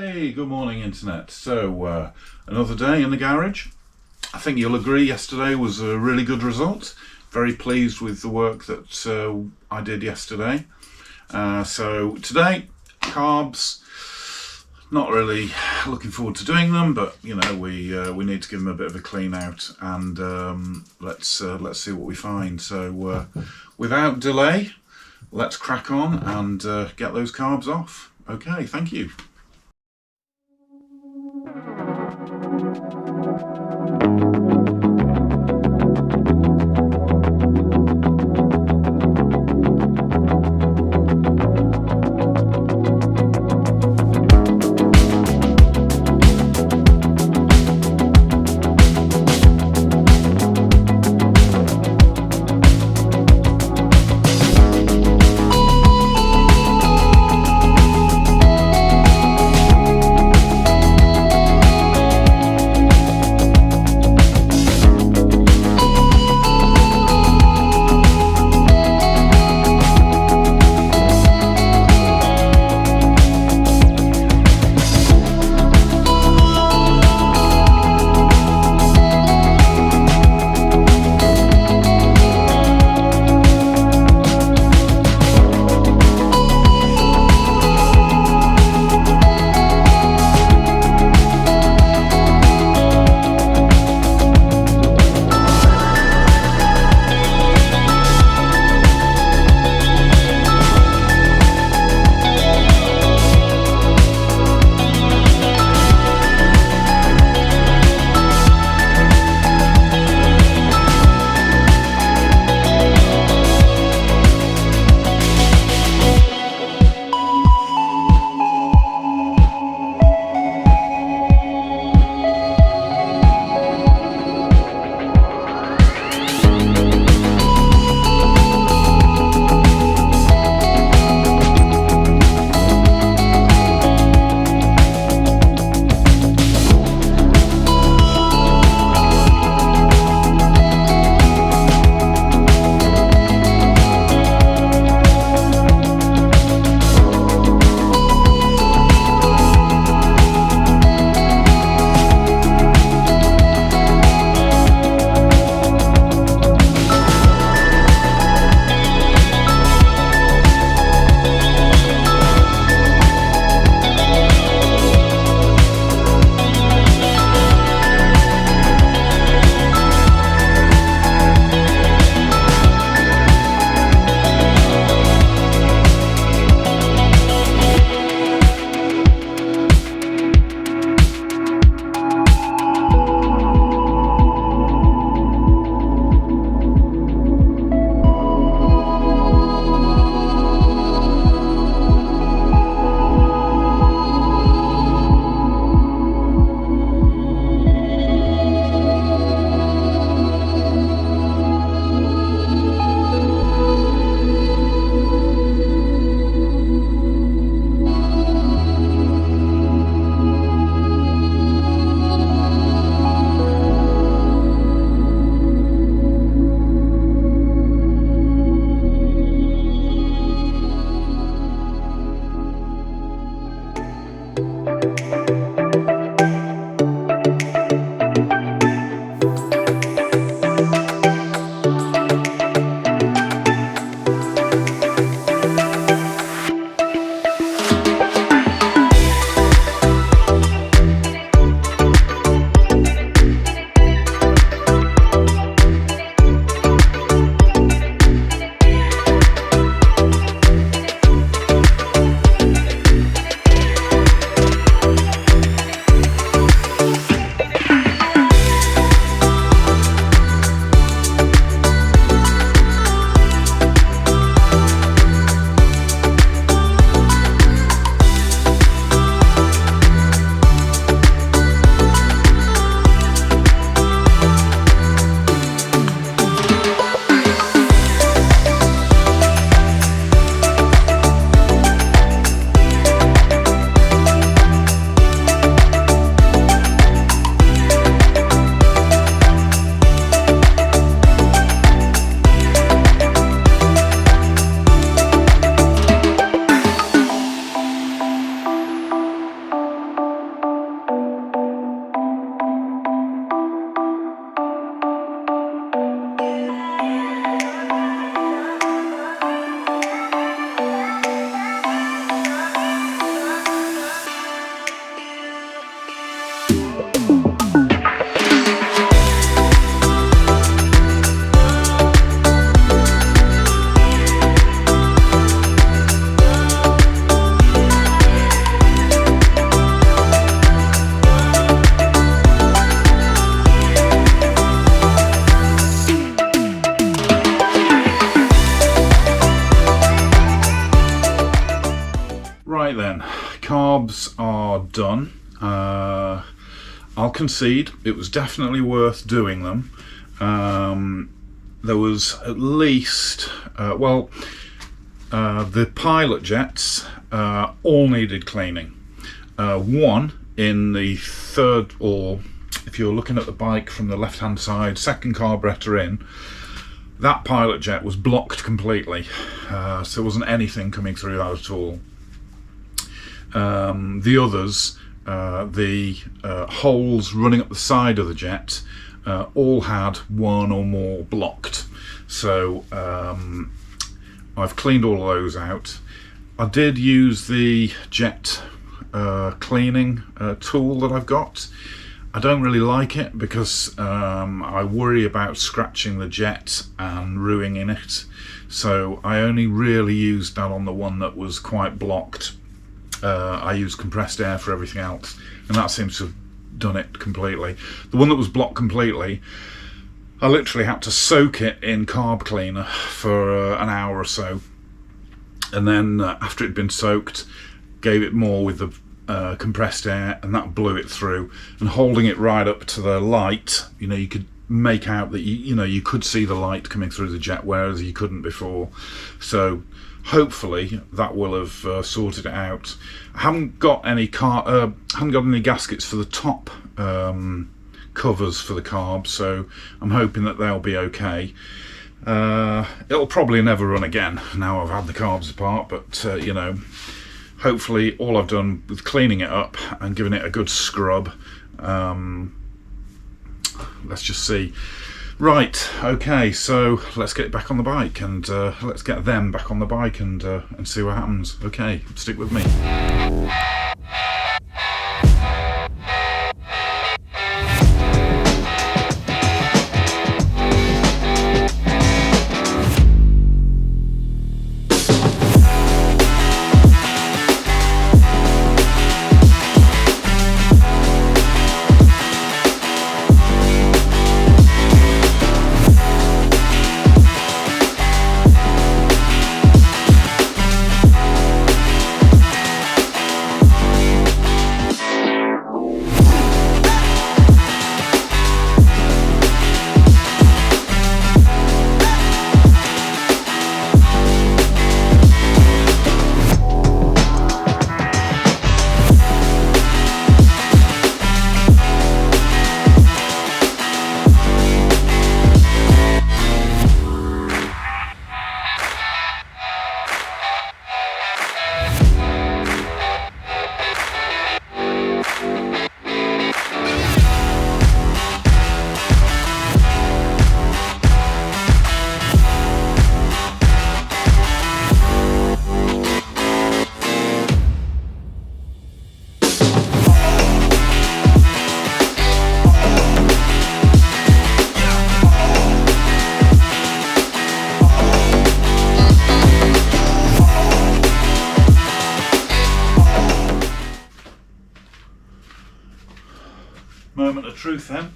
Hey, good morning Internet. So another day in the garage. I think you'll agree yesterday was a really good result. Very pleased with the work that I did yesterday. So today, carbs. Not really looking forward to doing them, but you know we need to give them a bit of a clean out, and let's see what we find. So without delay, let's crack on and get those carbs off. Okay, thank you. Right then, carbs are done. I'll concede it was definitely worth doing them. There was at least, the pilot jets all needed cleaning. One in the third, or if you're looking at the bike from the left hand side, second carburetor in, that pilot jet was blocked completely, so there wasn't anything coming through that at all. The others, the holes running up the side of the jet, all had one or more blocked. So I've cleaned all of those out. I did use the jet cleaning tool that I've got. I don't really like it because I worry about scratching the jet and ruining it. So I only really used that on the one that was quite blocked. I used compressed air for everything else, and that seems to have done it completely. The one that was blocked completely, I literally had to soak it in carb cleaner for an hour or so, and then after it had been soaked, gave it more with the compressed air, and that blew it through. And holding it right up to the light, you could make out that you could see the light coming through the jet, whereas you couldn't before. So hopefully that will have sorted it out. I haven't got any gaskets for the top covers for the carbs, so I'm hoping that they'll be okay. It'll probably never run again now I've had the carbs apart, but hopefully all I've done with cleaning it up and giving it a good scrub. Let's just see. Right, okay, so let's get it back on the bike, and let's get them back on the bike and see what happens. Okay, stick with me. Moment of truth then.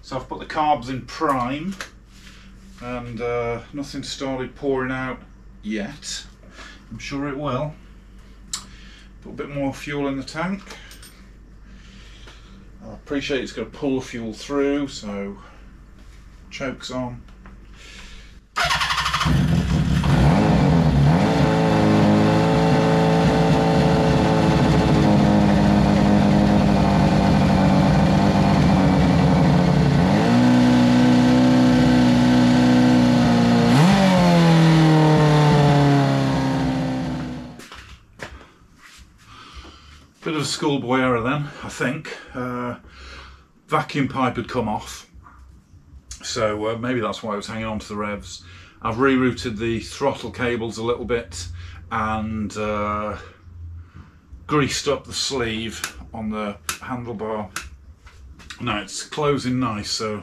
So I've put the carbs in prime, and nothing started pouring out yet. I'm sure it will. Put a bit more fuel in the tank. I appreciate it's going to pull the fuel through, so chokes on. Bit of a schoolboy error then, I think. Vacuum pipe had come off, so maybe that's why it was hanging on to the revs. I've rerouted the throttle cables a little bit and greased up the sleeve on the handlebar. Now it's closing nice, so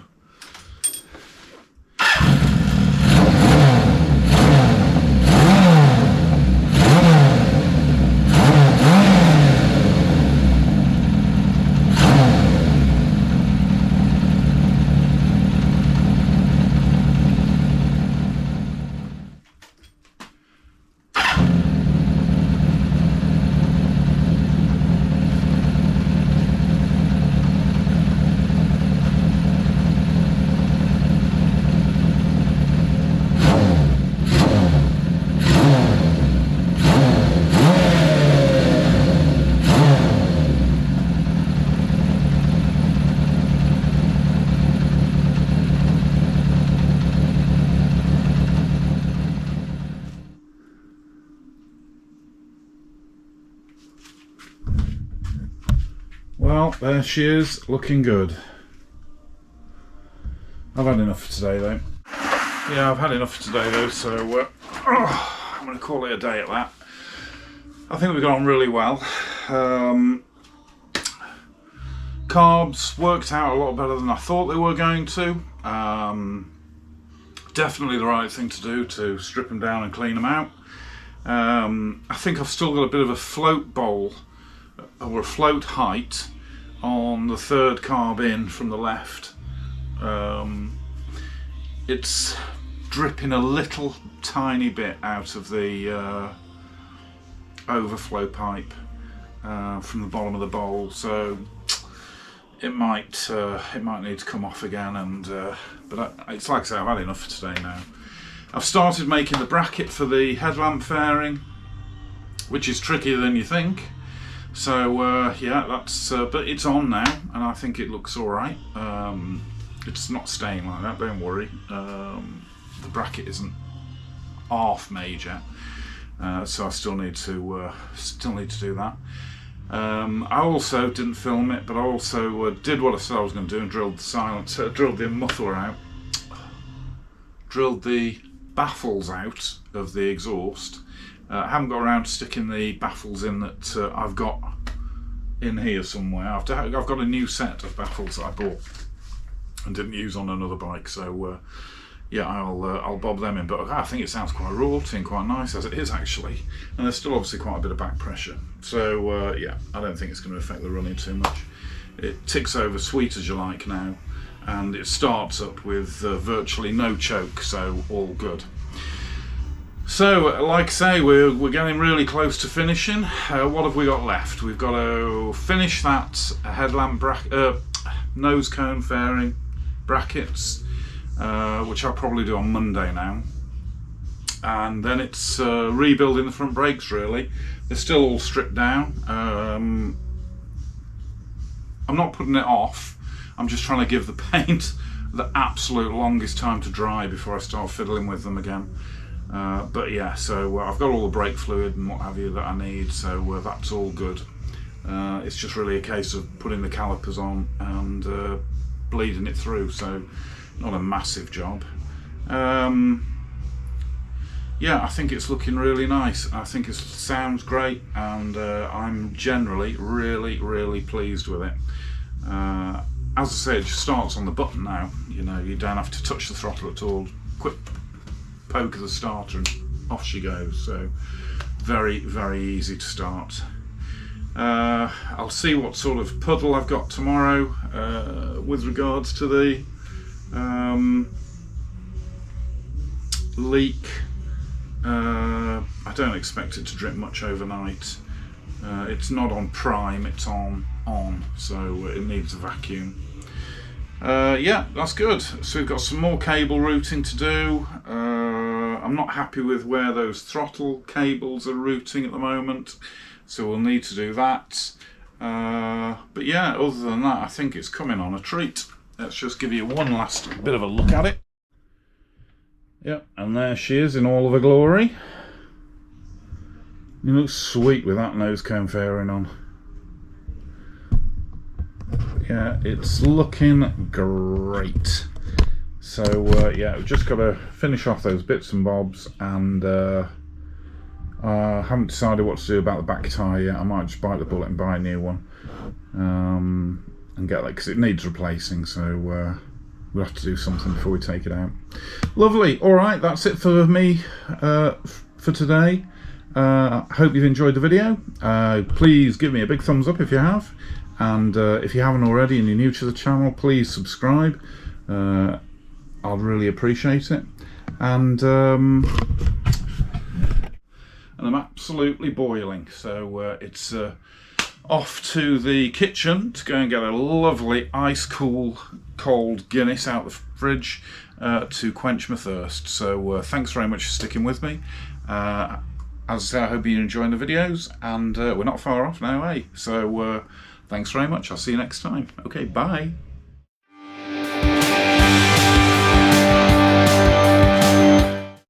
Well, there she is, looking good. I've had enough for today though. Yeah, I've had enough for today though, so I'm going to call it a day at that. I think we've got on really well. Carbs worked out a lot better than I thought they were going to. Definitely the right thing to do to strip them down and clean them out. I think I've still got a bit of a float bowl or a float height on the third carb in from the left. It's dripping a little tiny bit out of the overflow pipe from the bottom of the bowl, so it might need to come off again. And but it's like I say, I've had enough for today now. I've started making the bracket for the headlamp fairing, which is trickier than you think. So yeah, that's but it's on now, and I think it looks all right. It's not staying like that, don't worry. The bracket isn't half made yet, so I still need to do that. I also didn't film it, but I also did what I said I was going to do and drilled the silencer, drilled the muffler out, drilled the baffles out of the exhaust. I haven't got around to sticking the baffles in that I've got in here somewhere. I've got a new set of baffles that I bought and didn't use on another bike, so yeah, I'll bob them in. But I think it sounds quite raunchy and quite nice as it is actually, and there's still obviously quite a bit of back pressure. So yeah, I don't think it's going to affect the running too much. It ticks over sweet as you like now, and it starts up with virtually no choke, so all good. So, like I say, we're getting really close to finishing. What have we got left? We've got to finish that headlamp nose cone fairing brackets, which I'll probably do on Monday now. And then it's rebuilding the front brakes really. They're still all stripped down. I'm not putting it off. I'm just trying to give the paint the absolute longest time to dry before I start fiddling with them again. But yeah, so I've got all the brake fluid and what have you that I need, so that's all good. It's just really a case of putting the calipers on and bleeding it through, so not a massive job. Yeah, I think it's looking really nice. I think it sounds great, and I'm generally really pleased with it. As I say, it just starts on the button now. You know, you don't have to touch the throttle at all. Quick poke of the starter and off she goes. So very easy to start. I'll see what sort of puddle I've got tomorrow with regards to the leak. I don't expect it to drip much overnight. It's not on prime, it's on, so it needs a vacuum. Yeah, that's good. So we've got some more cable routing to do. I'm not happy with where those throttle cables are routing at the moment, so we'll need to do that. But yeah, other than that, I think it's coming on a treat. Let's just give you one last bit of a look at it. Yep, and there she is in all of her glory. You look sweet with that nose cone fairing on. Yeah, it's looking great. So yeah, we've just got to finish off those bits and bobs, and I haven't decided what to do about the back tyre yet. I might just bite the bullet and buy a new one and get that, because it needs replacing, so we'll have to do something before we take it out. Lovely. Alright, that's it for me for today. Hope you've enjoyed the video. Please give me a big thumbs up if you have, and if you haven't already and you're new to the channel, please subscribe. I'll really appreciate it. And I'm absolutely boiling, so it's off to the kitchen to go and get a lovely ice cool cold Guinness out of the fridge to quench my thirst. So thanks very much for sticking with me. As I say, I hope you're enjoying the videos, and we're not far off now, eh? So thanks very much. I'll see you next time. Okay, bye.